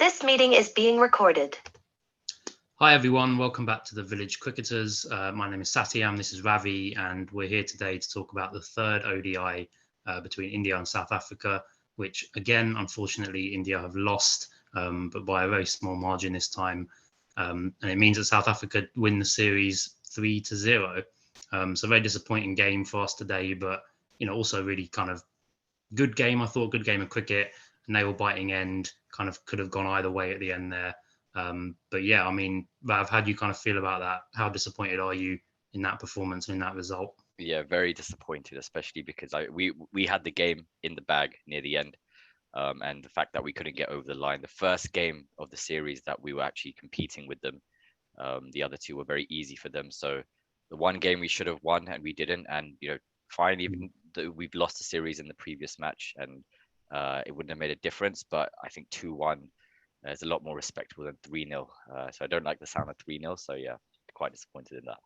This meeting is being recorded. Hi everyone, welcome back to the Village Cricketers. My name is Satyam, this is Ravi, and we're here today to talk about the third ODI between India and South Africa, which again, unfortunately, India have lost, but by a very small margin this time. And it means that South Africa win the series 3-0. So very disappointing game for us today, but also really kind of good game. I thought good game of cricket, nail-biting end, kind of could have gone either way at the end there. But yeah, I mean, Rav, how do you kind of feel about that? How disappointed are you in that performance and in that result? Yeah, very disappointed, especially because we had the game in the bag near the end, and the fact that we couldn't get over the line. The first game of the series that we were actually competing with them, the other two were very easy for them. So the one game we should have won and we didn't, and finally we've lost the series in the previous match, and it wouldn't have made a difference. But I think 2-1 is a lot more respectable than 3-0. So I don't like the sound of 3-0. So yeah, quite disappointed in that.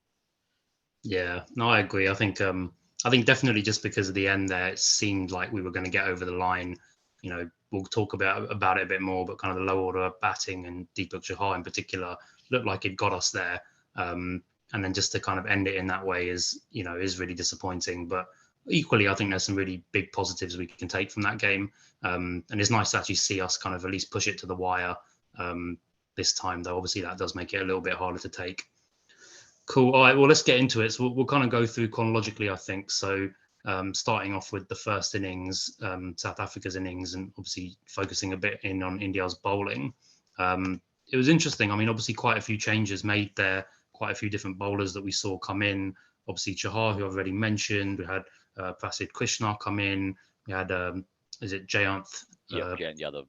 Yeah, no, I agree. I think definitely just because of the end there, it seemed like we were going to get over the line. We'll talk about it a bit more, but kind of the low order batting and Deepak Chahar in particular looked like it got us there. And then just to kind of end it in that way is really disappointing. But equally, I think there's some really big positives we can take from that game. And it's nice to actually see us kind of at least push it to the wire this time, though obviously that does make it a little bit harder to take. Cool. All right, well, let's get into it. So we'll kind of go through chronologically, I think. So starting off with the first innings, South Africa's innings, and obviously focusing a bit in on India's bowling. It was interesting. I mean, obviously quite a few changes made there, quite a few different bowlers that we saw come in. Obviously Chahar, who I've already mentioned. We had Prasid Krishna come in. We had, is it Jayanth? Yadav.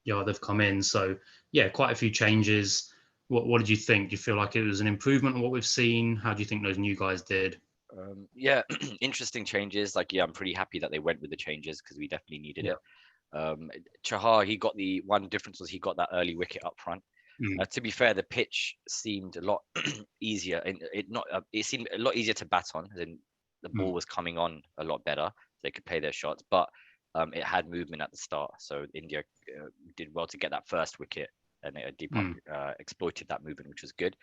Yadav come in. So yeah, quite a few changes. What did you think? Do you feel like it was an improvement on what we've seen? How do you think those new guys did? Yeah, interesting changes. I'm pretty happy that they went with the changes because we definitely needed it. Chahar, he got the one difference was he got that early wicket up front. To be fair, the pitch seemed a lot easier, and it seemed a lot easier to bat on. Then the ball was coming on a lot better. They could play their shots, but it had movement at the start. So India did well to get that first wicket, and Deepak exploited that movement, which was good.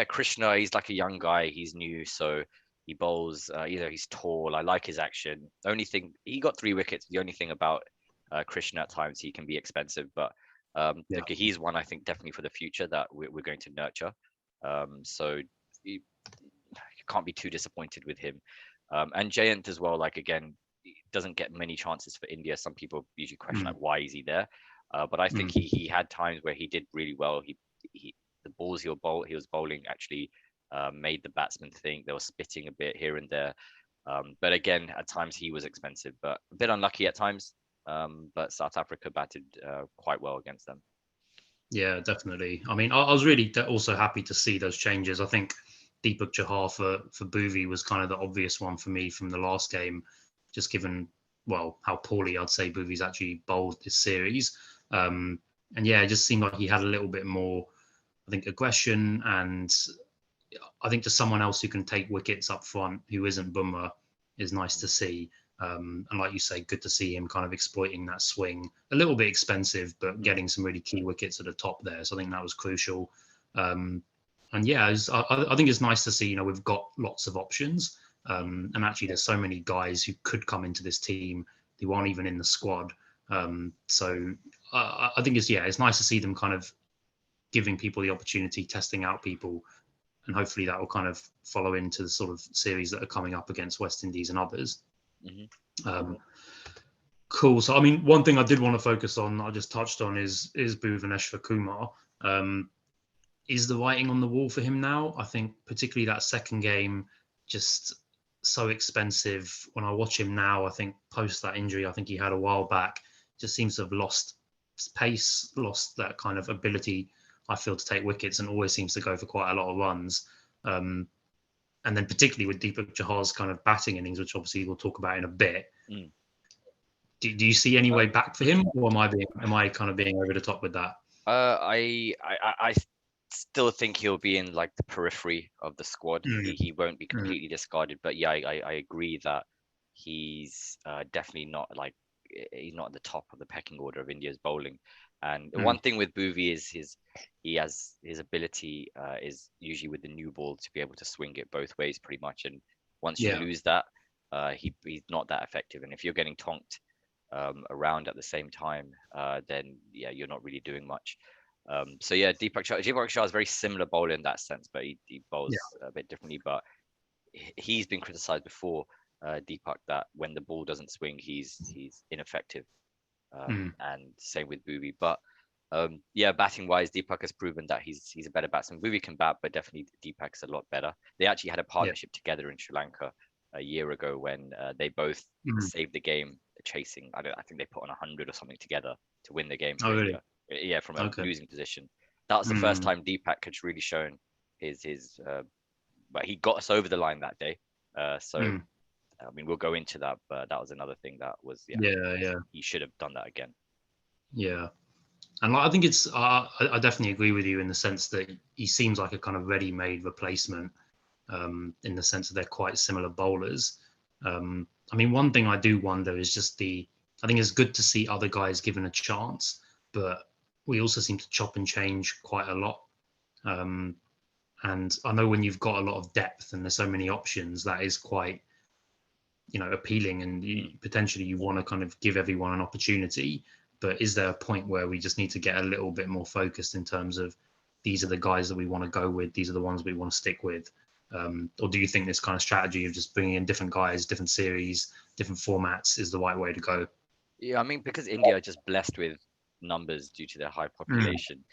Krishna, he's like a young guy. He's new, so he bowls. He's tall. I like his action. The only thing, he got 3 wickets. The only thing about Krishna at times, he can be expensive, but he's one I think definitely for the future that we're going to nurture. So you can't be too disappointed with him. And Jayanth as well. Again, he doesn't get many chances for India. Some people usually question why is he there? But I think he had times where he did really well. The balls he was bowling actually made the batsmen think. They were spitting a bit here and there. But again, at times he was expensive, but a bit unlucky at times. But South Africa batted quite well against them. Yeah, definitely. I mean, I was really also happy to see those changes. I think Deepak Chahar for Bhuvi was kind of the obvious one for me from the last game, just given, well, how poorly I'd say Bhuvi's actually bowled this series. And yeah, it just seemed like he had a little bit more, I think, aggression, and I think just someone else who can take wickets up front who isn't Bumrah is nice to see. And like you say, good to see him kind of exploiting that swing. A little bit expensive, but getting some really key wickets at the top there. So I think that was crucial. And yeah, I think it's nice to see, we've got lots of options. And actually there's so many guys who could come into this team who aren't even in the squad. So I think it's nice to see them kind of giving people the opportunity, testing out people, and hopefully that will kind of follow into the sort of series that are coming up against West Indies and others. Cool. So, I mean, one thing I did want to focus on, I just touched on, is Bhuvaneshwar Kumar. Is the writing on the wall for him now? I think particularly that second game, just so expensive. When I watch him now, I think post that injury, I think he had a while back, just seems to have lost pace, lost that kind of ability, I feel, to take wickets, and always seems to go for quite a lot of runs. And then particularly with Deepak Chahar's kind of batting innings, which obviously we'll talk about in a bit. Do you see any way back for him, or am I kind of being over the top with that? I still think he'll be in the periphery of the squad. He won't be completely discarded, but yeah, I agree that he's definitely not he's not at the top of the pecking order of India's bowling. And the one thing with Bhuvi is he has his ability is usually with the new ball to be able to swing it both ways pretty much. And once you lose that, he's not that effective. And if you're getting tonked around at the same time, then yeah, you're not really doing much. So yeah, Deepak Shah is very similar bowler in that sense, but he bowls a bit differently. But he's been criticised before, Deepak, that when the ball doesn't swing, he's ineffective. And same with Bhuvi. But yeah, batting wise, Deepak has proven that he's a better batsman. Bhuvi can bat, but definitely Deepak's a lot better. They actually had a partnership together in Sri Lanka a year ago when they both saved the game chasing. I think they put on 100 or something together to win the game for India. Yeah, from a losing position. That was the first time Deepak had really shown his but he got us over the line that day. So I mean, we'll go into that, but that was another thing that was he should have done that again. Yeah, and I think it's I definitely agree with you in the sense that he seems like a kind of ready-made replacement, in the sense that they're quite similar bowlers. I mean, one thing I do wonder is just I think it's good to see other guys given a chance, but we also seem to chop and change quite a lot. And I know when you've got a lot of depth and there's so many options, that is quite, appealing, and potentially you want to kind of give everyone an opportunity. But is there a point where we just need to get a little bit more focused in terms of these are the guys that we want to go with, these are the ones we want to stick with? Or do you think this kind of strategy of just bringing in different guys, different series, different formats is the right way to go? Yeah, I mean, because India are just blessed with numbers due to their high population,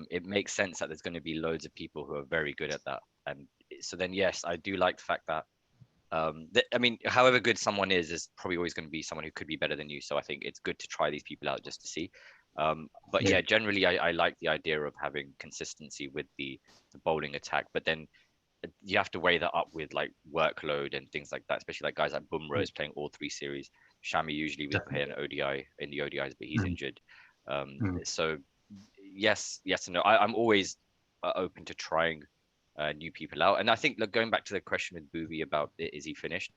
it makes sense that there's going to be loads of people who are very good at that. And so then, yes, I do like the fact that, I mean, however good someone is probably always going to be someone who could be better than you. So I think it's good to try these people out just to see. But yeah, generally, I like the idea of having consistency with the bowling attack. But then you have to weigh that up with like workload and things like that, especially like guys like Bumrah is playing all 3 series. Shami usually would play an ODI in the ODIs, but he's injured. So yes and no. I'm always open to trying new people out. And I think, look, going back to the question with Bhuvi about is he finished?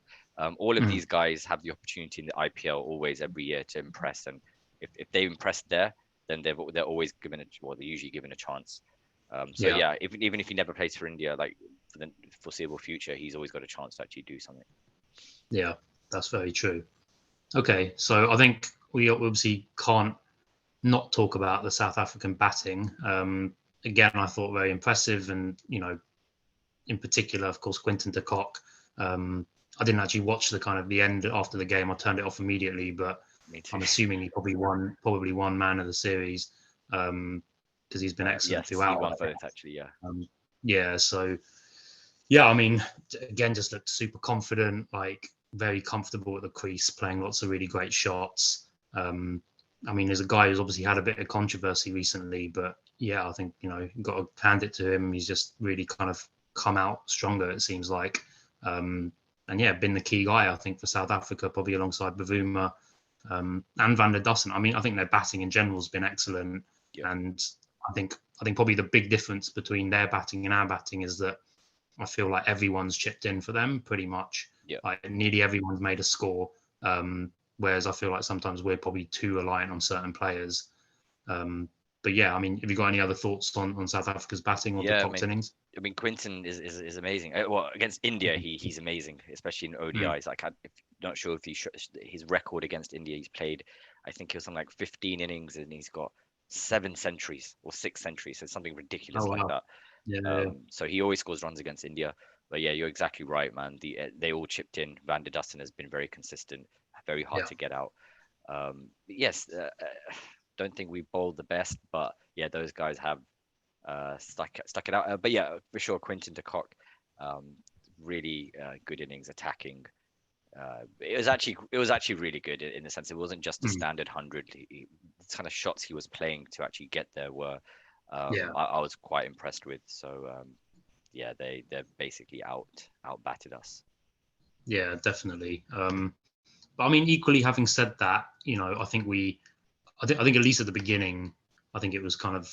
All of these guys have the opportunity in the IPL always every year to impress, and if they impress there, then they're always given they're usually given a chance. So yeah, even if he never plays for India, like for the foreseeable future, he's always got a chance to actually do something. Yeah, that's very true. Okay, so I think we obviously can't not talk about the South African batting. Again, I thought very impressive, and in particular, of course, Quinton de Kock. I didn't actually watch the end after the game. I turned it off immediately, but I'm assuming he probably won man of the series, because he's been excellent throughout. He won both, actually, yeah. So yeah, I mean, again, just looked super confident, like very comfortable at the crease, playing lots of really great shots. I mean, there's a guy who's obviously had a bit of controversy recently, but yeah, I think, you've got to hand it to him. He's just really kind of come out stronger, it seems like. And yeah, been the key guy, I think, for South Africa, probably alongside Bavuma and Van der Dussen. I mean, I think their batting in general has been excellent. Yeah. And I think probably the big difference between their batting and our batting is that I feel like everyone's chipped in for them pretty much. Yeah. Like nearly everyone's made a score. Whereas I feel like sometimes we're probably too reliant on certain players. But yeah, I mean, have you got any other thoughts on South Africa's batting or de Kock's innings? I mean, Quinton is amazing. Well, against India, he's amazing, especially in ODIs. Like, I'm not sure if his record against India, he's played, I think it was something like 15 innings, and he's got 7 centuries or 6 centuries, so something ridiculous like that. Yeah. So he always scores runs against India. But yeah, you're exactly right, man. They all chipped in. Van der Dussen has been very consistent, very hard to get out. Yes, don't think we bowled the best, but yeah, those guys have stuck it out. But yeah, for sure, Quinton de Kock, really good innings attacking. It was actually really good in the sense it wasn't just a standard 100. The kind of shots he was playing to actually get there were I was quite impressed with. So yeah, they're basically out batted us. Yeah, definitely. But I mean, equally, having said that, I think I think at least at the beginning, I think it was kind of,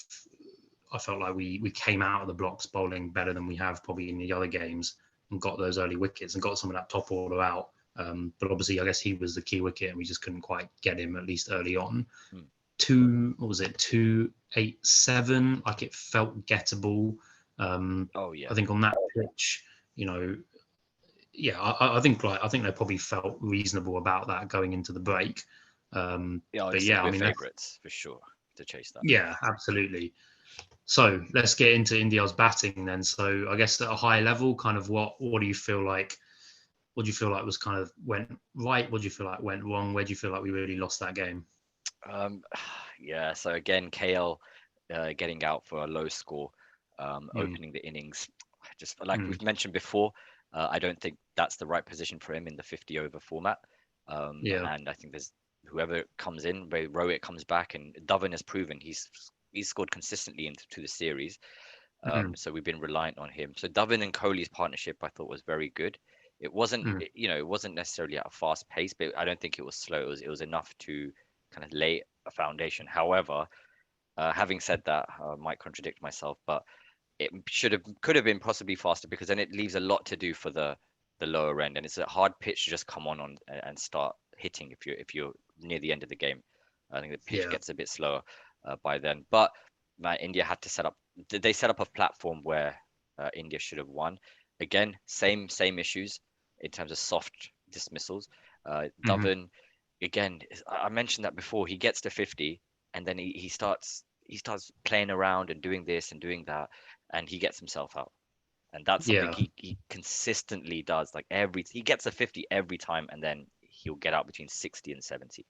I felt like we came out of the blocks bowling better than we have probably in the other games, and got those early wickets and got some of that top order out. But obviously, I guess he was the key wicket, and we just couldn't quite get him, at least early on. What was it? 287. Like, it felt gettable. I think on that pitch, I think they probably felt reasonable about that going into the break. But yeah, I mean, favourites for sure to chase that. Yeah, absolutely. So let's get into India's batting then. So I guess at a high level, kind of what do you feel like? What do you feel like was kind of went right? What do you feel like went wrong? Where do you feel like we really lost that game? So again, KL getting out for a low score, opening the innings. Just like we've mentioned before, I don't think that's the right position for him in the 50 over format. And I think there's whoever comes in, Rohit comes back, and Dhawan has proven he's scored consistently into the series. So we've been reliant on him. So Dhawan and Kohli's partnership, I thought, was very good. It wasn't, it wasn't necessarily at a fast pace, but I don't think it was slow. It was enough to kind of lay a foundation. However, having said that, I might contradict myself, but it could have been possibly faster, because then it leaves a lot to do for the lower end, and it's a hard pitch to just come on and start hitting if you're near the end of the game. I think the pitch gets a bit slower by then. But India had to set up a platform where India should have won. Again, same issues in terms of soft dismissals. Dhawan, again, I mentioned that before. He gets to 50, and then he starts playing around and doing this and doing that, and he gets himself out. And that's something he consistently does. Like he gets a 50 every time, and then he'll get out between 60 and 70.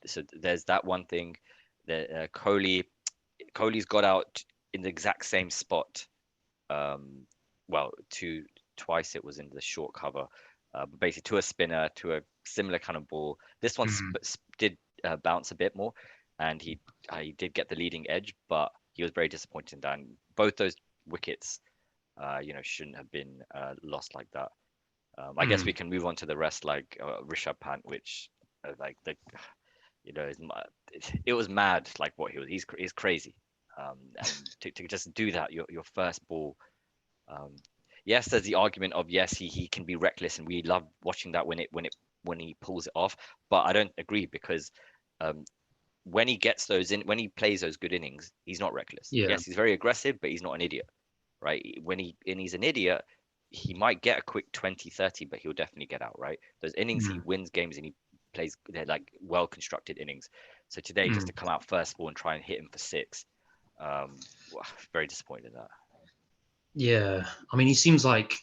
So there's that one thing. That Kohli's got out in the exact same spot. Twice it was in the short cover, but basically to a spinner, to a similar kind of ball. This one did bounce a bit more, and he did get the leading edge, but he was very disappointed in that. And both those wickets, shouldn't have been lost like that. I guess we can move on to the rest, like Rishabh Pant, which it was mad, like what he's crazy. And to just do that, your first ball. Yes, there's the argument of yes, he can be reckless, and we love watching that when he pulls it off. But I don't agree, because when he gets when he plays those good innings, he's not reckless. Yes, he's very aggressive, but he's not an idiot, right? When he's an idiot, he might get a quick 20, 30, but he'll definitely get out, right? Those innings, he wins games, and he plays, they're like well constructed innings. So today, just to come out first ball and try and hit him for 6, very disappointed in that. Yeah, I mean, he seems like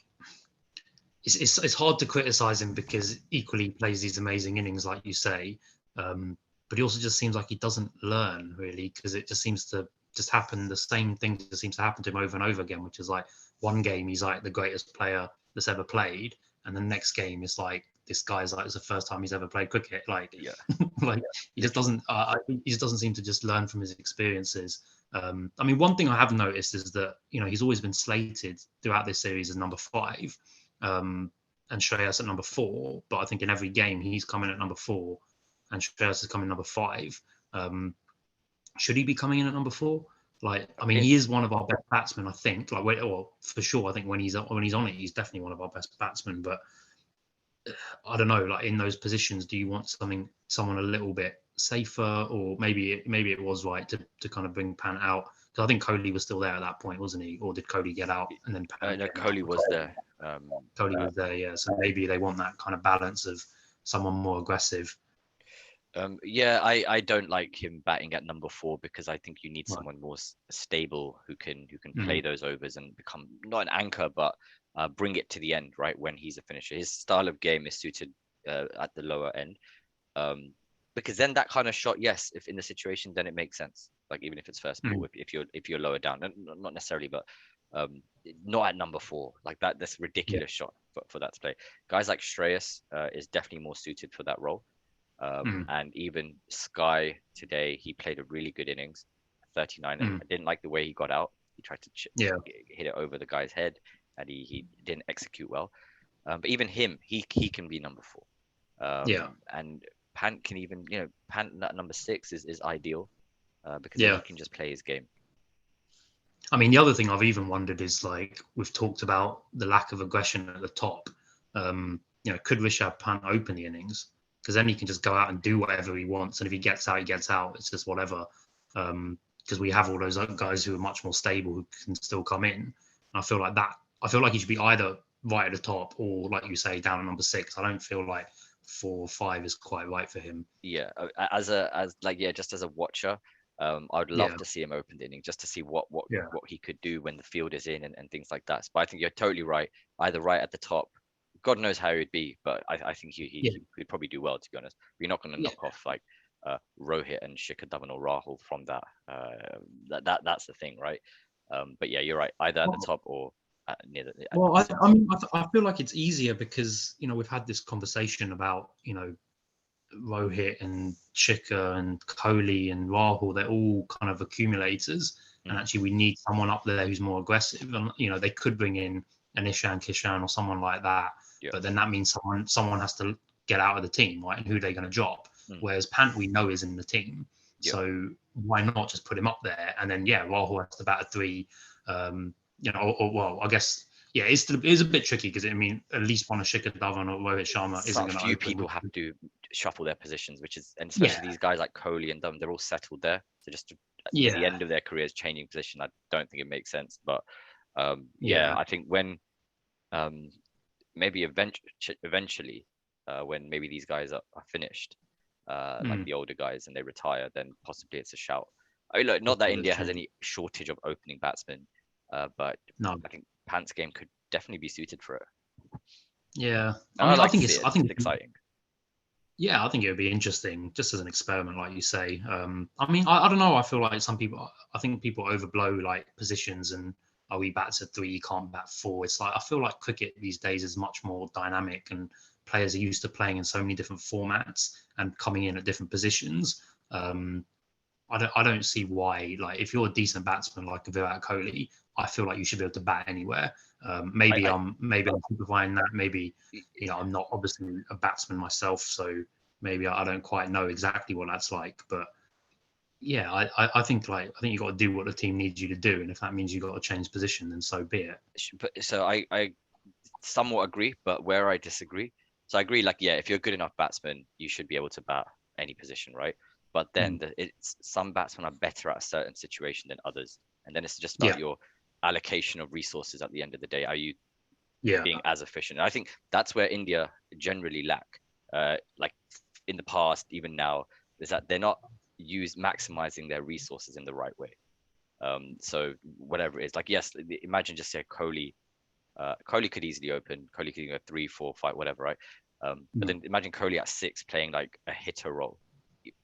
it's hard to criticize him, because equally he plays these amazing innings, like you say, but he also just seems like he doesn't learn really, because it just seems to just happen. The same thing just seems to happen to him over and over again, which is like one game he's like the greatest player that's ever played, and the next game is like this guy's like it's the first time he's ever played cricket. Like, like he just doesn't. He just doesn't seem to just learn from his experiences. I mean, one thing I have noticed is that he's always been slated throughout this series as number 5, and Shreyas at number 4. But I think in every game he's coming at number 4, and Shreyas is coming number 5. Should he be coming in at number 4? Like, I mean, he is one of our best batsmen, I think. Like, or for sure, I think when he's on it, he's definitely one of our best batsmen. But I don't know, like in those positions, do you want someone a little bit safer, or maybe it was right to kind of bring Pant out? Because I think Kohli was still there at that point, wasn't he? Or did Kohli get out and then Pant? No, Kohli was there. Kohli was there, yeah. So maybe they want that kind of balance of someone more aggressive. I don't like him batting at number 4, because I think you need someone more stable who can play those overs and become not an anchor, but bring it to the end, right, when he's a finisher. His style of game is suited at the lower end, because then that kind of shot, yes, if in the situation, then it makes sense. Like even if it's first ball, if you're lower down, not necessarily, but not at number 4 like that. That's a ridiculous shot for that to play. Guys like Shreyas is definitely more suited for that role. And even Sky today, he played a really good innings, 39. And I didn't like the way he got out. He tried to hit it over the guy's head, and he didn't execute well. But even him, he can be number 4. And Pant can even, Pant at number 6 is ideal, because he can just play his game. I mean, the other thing I've even wondered is, like, we've talked about the lack of aggression at the top. could Rishabh Pant open the innings? Because then he can just go out and do whatever he wants, and if he gets out, he gets out. It's just whatever. Because we have all those other guys who are much more stable who can still come in. And I feel like he should be either right at the top or, like you say, down at number 6. I don't feel like 4 or 5 is quite right for him. Yeah, just as a watcher, I would love to see him open the inning just to see what he could do when the field is in and things like that. But I think you're totally right. Either right at the top, God knows how he'd be, but I think he'd probably do well, to be honest. We're not going to knock off like Rohit and Shikhar Dhawan or Rahul from that. That's the thing, right? But yeah, you're right. Either at the top or near the. Well, I feel like it's easier because we've had this conversation about Rohit and Shikhar and Kohli and Rahul. They're all kind of accumulators, and actually we need someone up there who's more aggressive. And they could bring in an Ishan Kishan or someone like that, but then that means someone has to get out of the team, right? And who they're going to drop. Whereas Pant, we know, is in the team, so why not just put him up there? And then Rahul has to bat at 3. I guess it is a bit tricky because at least one of Shikhar Dhawan or Rohit Sharma isn't going to. A few people have to shuffle their positions, and especially these guys like Kohli and Dhawan, they're all settled there. So just at the end of their careers changing position, I don't think it makes sense. But I think when maybe eventually when maybe these guys are finished, like the older guys, and they retire, then possibly it's a shout. I mean, look, not that India has any shortage of opening batsmen, but I think Pant's game could definitely be suited for it. Yeah, I think it's exciting. Yeah, I think it would be interesting just as an experiment, like you say. I don't know. I feel like I think people overblow like positions and he bats at 3, you can't bat 4. It's like I feel like cricket these days is much more dynamic and players are used to playing in so many different formats and coming in at different positions. I don't see why, like, if you're a decent batsman like Virat Kohli, I feel like you should be able to bat anywhere. Maybe I'm simplifying that. Maybe I'm not obviously a batsman myself, so maybe I don't quite know exactly what that's like. But yeah, I think you got to do what the team needs you to do, and if that means you got to change position, then so be it. So I somewhat agree, but where I disagree. So I agree, if you're a good enough batsman, you should be able to bat any position, right? But then some batsmen are better at a certain situation than others, and then it's just about your allocation of resources at the end of the day. Are you being as efficient? And I think that's where India generally lack. Like in the past, even now, is that they're not maximizing their resources in the right way. So whatever it is, imagine just say Kohli. Kohli could easily open. Kohli could go 3, 4, 5, whatever, right? But then imagine Kohli at 6 playing like a hitter role.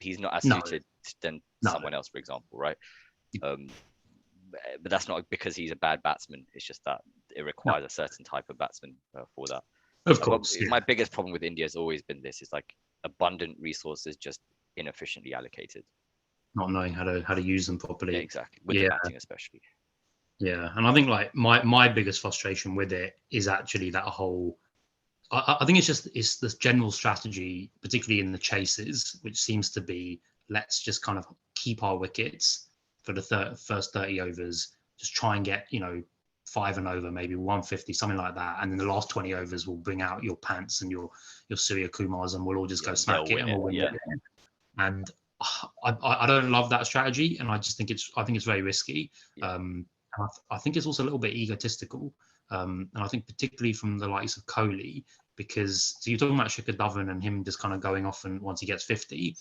He's not as suited than someone else, for example, right? But that's not because he's a bad batsman. It's just that it requires a certain type of batsman for that. Of course. My biggest problem with India has always been this: is like abundant resources just inefficiently allocated. Not knowing how to use them properly. Yeah, exactly. With the batting especially. Yeah, and I think like my biggest frustration with it is actually that whole. I think it's this general strategy, particularly in the chases, which seems to be let's just kind of keep our wickets for the first 30 overs, just try and get 5 and over, maybe 150, something like that, and then the last 20 overs will bring out your Pants and your Surya Kumars, and we'll all just go smack it and we'll win it. And I don't love that strategy, and I think it's very risky. I think it's also a little bit egotistical. And I think particularly from the likes of Kohli, because you're talking about Shikhar Dhawan and him just kind of going off, and once he gets 50,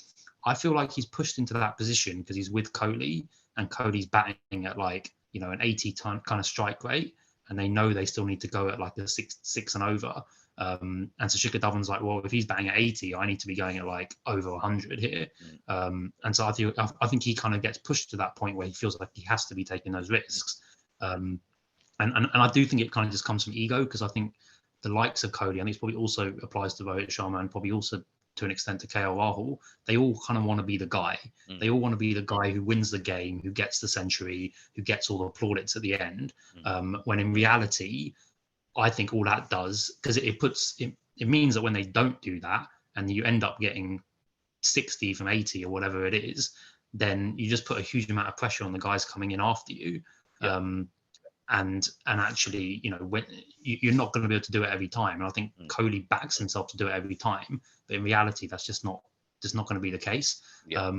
I feel like he's pushed into that position because he's with Kohli, and Kohli's batting at an 80 kind of strike rate, and they know they still need to go at like a 6 and over. And so Shikhar Dhawan's like, well, if he's batting at 80, I need to be going at like over 100 here. And so I think he kind of gets pushed to that point where he feels like he has to be taking those risks. And I do think it kind of just comes from ego, because I think the likes of Kohli, and it probably also applies to Rohit Sharma and probably also to an extent to KL Rahul, they all kind of want to be the guy. They all want to be the guy who wins the game, who gets the century, who gets all the plaudits at the end. When in reality, I think all that does, because it means that when they don't do that and you end up getting 60 from 80 or whatever it is, then you just put a huge amount of pressure on the guys coming in after you. and actually, when you're not going to be able to do it every time. And I think Kohli backs himself to do it every time, but in reality, that's just not going to be the case. Yeah.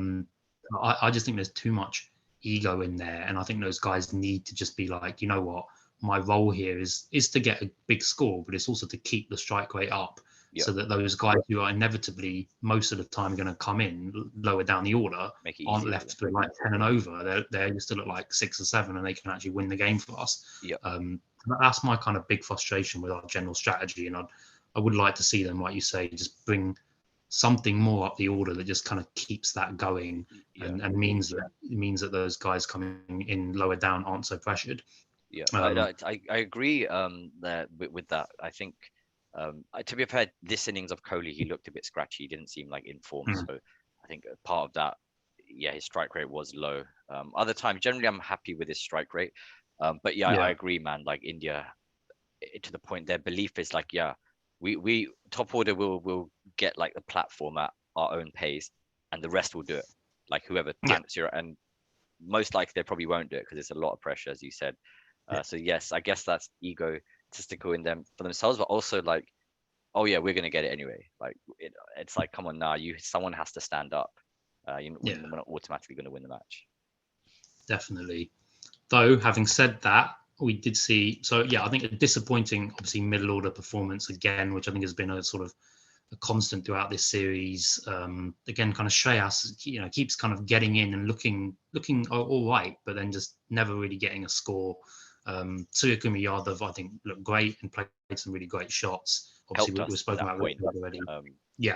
I just think there's too much ego in there, and I think those guys need to just be like, you know what, my role here is to get a big score, but it's also to keep the strike rate up, so that those guys who are inevitably most of the time going to come in lower down the order aren't left with like 10 and over. They're just still at like 6 or 7, and they can actually win the game for us. That's my kind of big frustration with our general strategy, and I would like to see them, like you say, just bring something more up the order that just kind of keeps that going, and means that those guys coming in lower down aren't so pressured. I agree that with that. I think to be fair, this innings of Kohli, he looked a bit scratchy. He didn't seem like in form. So I think part of that, his strike rate was low. Other times, generally, I'm happy with his strike rate. But I agree, man. Like India, to the point, their belief is like, we top order will get like the platform at our own pace, and the rest will do it. Like whoever plants here, and most likely they probably won't do it because it's a lot of pressure, as you said. So yes, I guess that's egotistical in them for themselves, but also like, oh yeah, we're gonna get it anyway. Like it's like, come on now, someone has to stand up. We're not automatically gonna win the match. Definitely. Though having said that, we did see, I think a disappointing, obviously, middle order performance again, which I think has been a sort of a constant throughout this series. Again, kind of Shreyas, keeps kind of getting in and looking all right, but then just never really getting a score. Suryakumar Yadav, I think, looked great and played some really great shots. Obviously, we've spoken about it already. We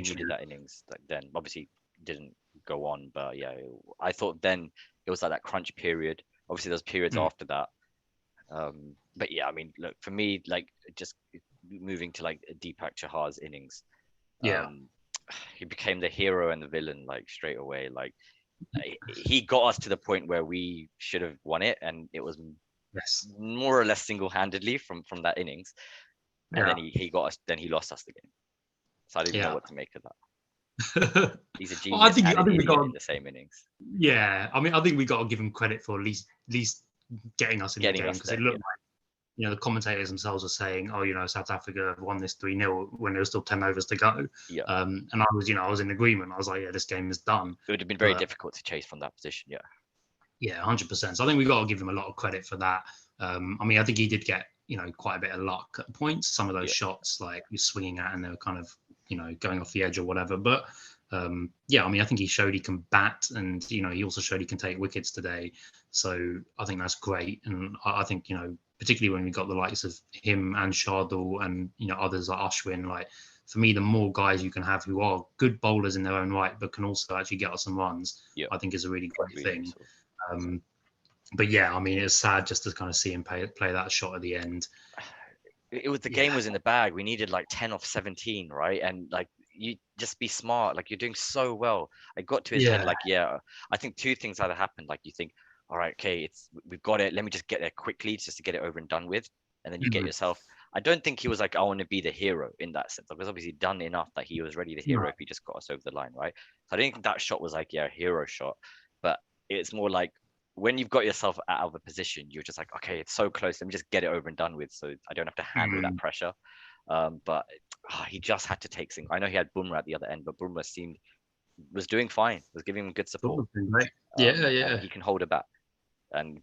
needed that innings. Like then, obviously, didn't go on, but I thought then it was like that crunch period. Obviously, there's periods after that. But I mean, look, for me, like just moving to like Deepak Chahar's innings, he became the hero and the villain like straight away. Like he got us to the point where we should have won it, and it was more or less single-handedly from that innings. And then he got us. Then he lost us the game. So I didn't know what to make of that. He's a genius. I think we got in the same innings. Yeah, I mean, I think we got to give him credit for at least getting us in the game, because it looked like, the commentators themselves are saying, oh, South Africa won this 3-0 when there was still 10 overs to go. And I was in agreement. I was like, this game is done. It would have been very difficult to chase from that position. Yeah, 100%. So I think we got to give him a lot of credit for that. I mean, I think he did get quite a bit of luck at points. Some of those shots, like you're swinging at, and they were kind of going off the edge or whatever. But I mean, I think he showed he can bat, and he also showed he can take wickets today. So I think that's great, and I think particularly when we got the likes of him and Shardul and others like Ashwin, like for me, the more guys you can have who are good bowlers in their own right, but can also actually get us some runs, I think is a really great thing. But I mean, it's sad just to kind of see him play that shot at the end. It was the game was in the bag. We needed like 10 off 17, right? And like, you just be smart. Like, you're doing so well. I got to his head. Like, I think two things either happened. Like, you think, all right, okay, we've got it. Let me just get there quickly, just to get it over and done with. And then you get yourself. I don't think he was like, I want to be the hero in that sense. It was obviously done enough that he was really the hero if he just got us over the line, right? So I didn't think that shot was like, a hero shot. But it's more like, when you've got yourself out of a position, you're just like, okay, it's so close. Let me just get it over and done with, so I don't have to handle that pressure. But he just had to take things. I know he had Bumrah at the other end, but Bumrah was doing fine. Was giving him good support. He can hold a bat.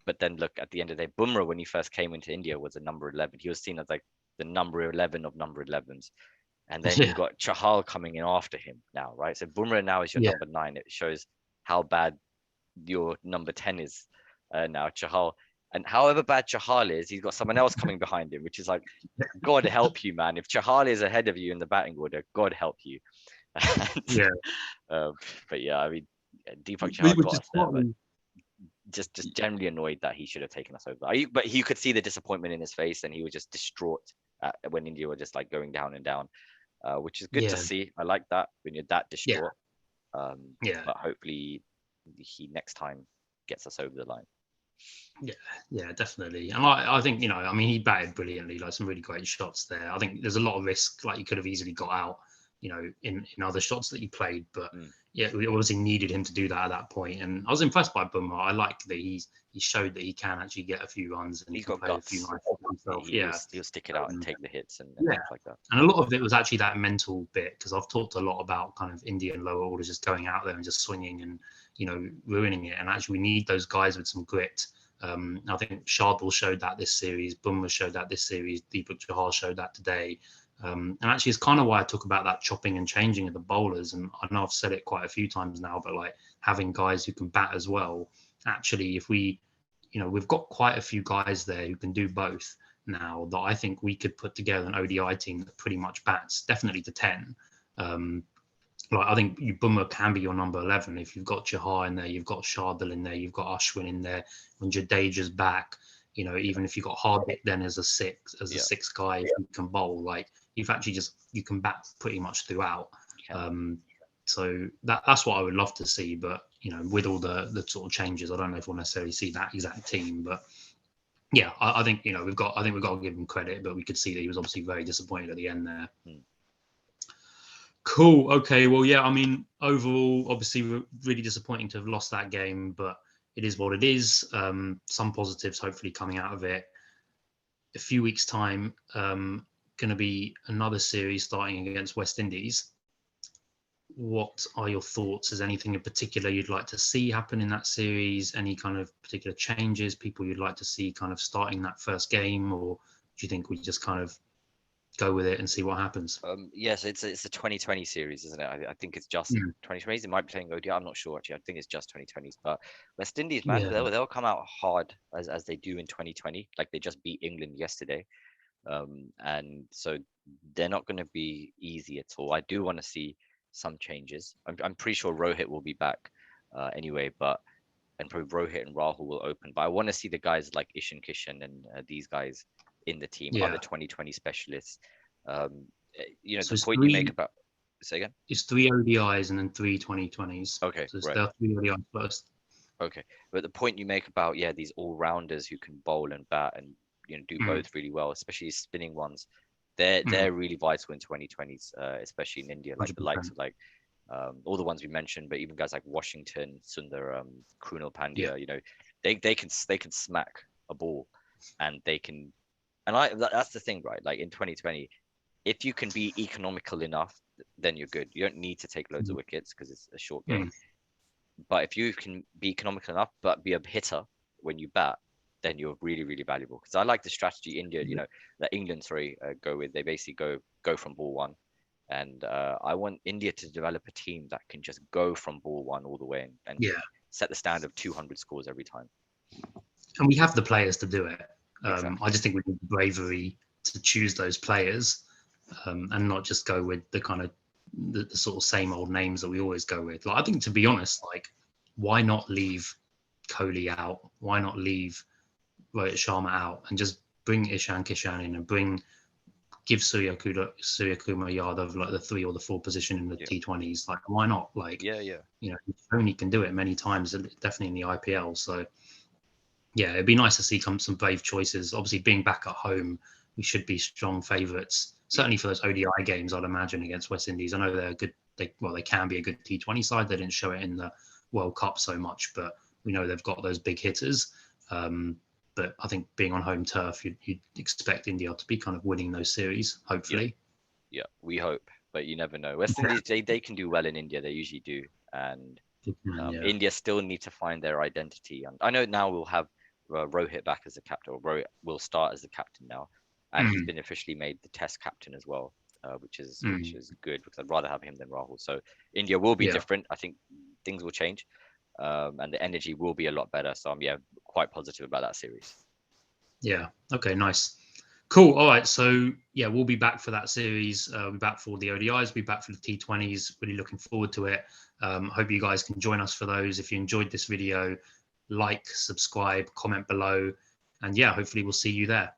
But then look, at the end of the day, Bumrah, when he first came into India, was a number 11. He was seen as like the number 11 of number 11s. And then you've got Chahar coming in after him now, right? So Bumrah now is your number 9. It shows how bad your number 10 is now, Chahar. And however bad Chahar is, he's got someone else coming behind him, which is like, God help you, man. If Chahar is ahead of you in the batting order, God help you. But I mean, Deepak Chahar got us there, but just generally annoyed that he should have taken us over. But you could see the disappointment in his face, and he was just distraught when India were just like going down and down, which is good to see. I like that when you're that distraught. But hopefully he next time gets us over the line. Yeah, definitely. And I think, I mean, he batted brilliantly, like some really great shots there. I think there's a lot of risk, like he could have easily got out. in other shots that he played. But yeah, we obviously needed him to do that at that point. And I was impressed by Bumrah. I like that he showed that he can actually get a few runs and He's he can got play a guts. few nice shots himself. He'll stick it out and take the hits and yeah. stuff like that. And a lot of it was actually that mental bit, because I've talked a lot about kind of Indian lower orders just going out there and just swinging and ruining it. And actually, we need those guys with some grit. I think Shardul showed that this series, Bumrah showed that this series, Deepak Chahar showed that today. And actually, it's kind of why I talk about that chopping and changing of the bowlers. And I know I've said it quite a few times now, but like having guys who can bat as well. Actually, if we, we've got quite a few guys there who can do both now, that I think we could put together an ODI team that pretty much bats definitely to 10. Like I think Bumrah can be your number 11 if you've got Chahar in there, you've got Shardul in there, you've got Ashwin in there. When Jadeja's back, even if you've got Hardik then as a sixth guy who can bowl, like you can bat pretty much throughout. So that's what I would love to see. But with all the sort of changes, I don't know if we'll necessarily see that exact team. But yeah, I think we've got to give him credit, but we could see that he was obviously very disappointed at the end there. Cool. Okay. Well, yeah. I mean, overall, obviously, really disappointing to have lost that game, but it is what it is. Some positives, hopefully, coming out of it. A few weeks' time, going to be another series starting against West Indies. What are your thoughts? Is anything in particular you'd like to see happen in that series? Any kind of particular changes, people you'd like to see kind of starting that first game, or do you think we just kind of go with it and see what happens? Yes, it's a 2020 series, isn't it? I think it's just 2020s. It might be playing ODI. I'm not sure actually. I think it's just 2020s. But West Indies, man, they'll come out hard as they do in 2020. Like they just beat England yesterday, and so they're not going to be easy at all. I do want to see some changes. I'm pretty sure Rohit will be back anyway, and probably Rohit and Rahul will open. But I want to see the guys like Ishan Kishan and these guys in the team, other 2020 specialists. So the point you make about, say again? It's 3 ODIs and then 3 2020s. Okay, so right. There are 3 ODIs first. Okay, but the point you make about these all-rounders who can bowl and bat and do both really well, especially spinning ones, they're really vital in 2020s, especially in India, like 100%. The likes of like all the ones we mentioned, but even guys like Washington, Sundar, Krunal Pandya, they can smack a ball, and they can. And that's the thing, right? Like in 2020, if you can be economical enough, then you're good. You don't need to take loads of wickets because it's a short game. But if you can be economical enough, but be a hitter when you bat, then you're really, really valuable. Because I like the strategy India, that England, go with. They basically go from ball one. And I want India to develop a team that can just go from ball one all the way and set the standard of 200 scores every time. And we have the players to do it. Exactly. I just think we need the bravery to choose those players and not just go with the kind of the sort of same old names that we always go with. Like I think, to be honest, like why not leave Kohli out? Why not leave Rohit Sharma out and just bring Ishan Kishan in and give Surya Kumar Yadav like the 3 or the 4 position in the T20s? Like why not? Like Dhoni can do it many times, definitely in the IPL. So yeah, it'd be nice to see some brave choices. Obviously, being back at home, we should be strong favourites. Certainly for those ODI games, I'd imagine, against West Indies. I know they're good. They can be a good T20 side. They didn't show it in the World Cup so much, but we know they've got those big hitters. But I think being on home turf, you'd expect India to be kind of winning those series, hopefully. Yeah, we hope, but you never know. West Indies, they can do well in India. They usually do. And India still need to find their identity. And I know now we'll have Rohit back as the captain, or Rohit will start as the captain now, and he's been officially made the Test captain as well, which is good, because I'd rather have him than Rahul. So India will be different. I think things will change, and the energy will be a lot better. So I'm quite positive about that series. Yeah. Okay. Nice. Cool. All right. So we'll be back for that series. We'll be back for the ODIs. We'll be back for the T20s. Really looking forward to it. Hope you guys can join us for those. If you enjoyed this video, like, subscribe, comment below, and hopefully we'll see you there.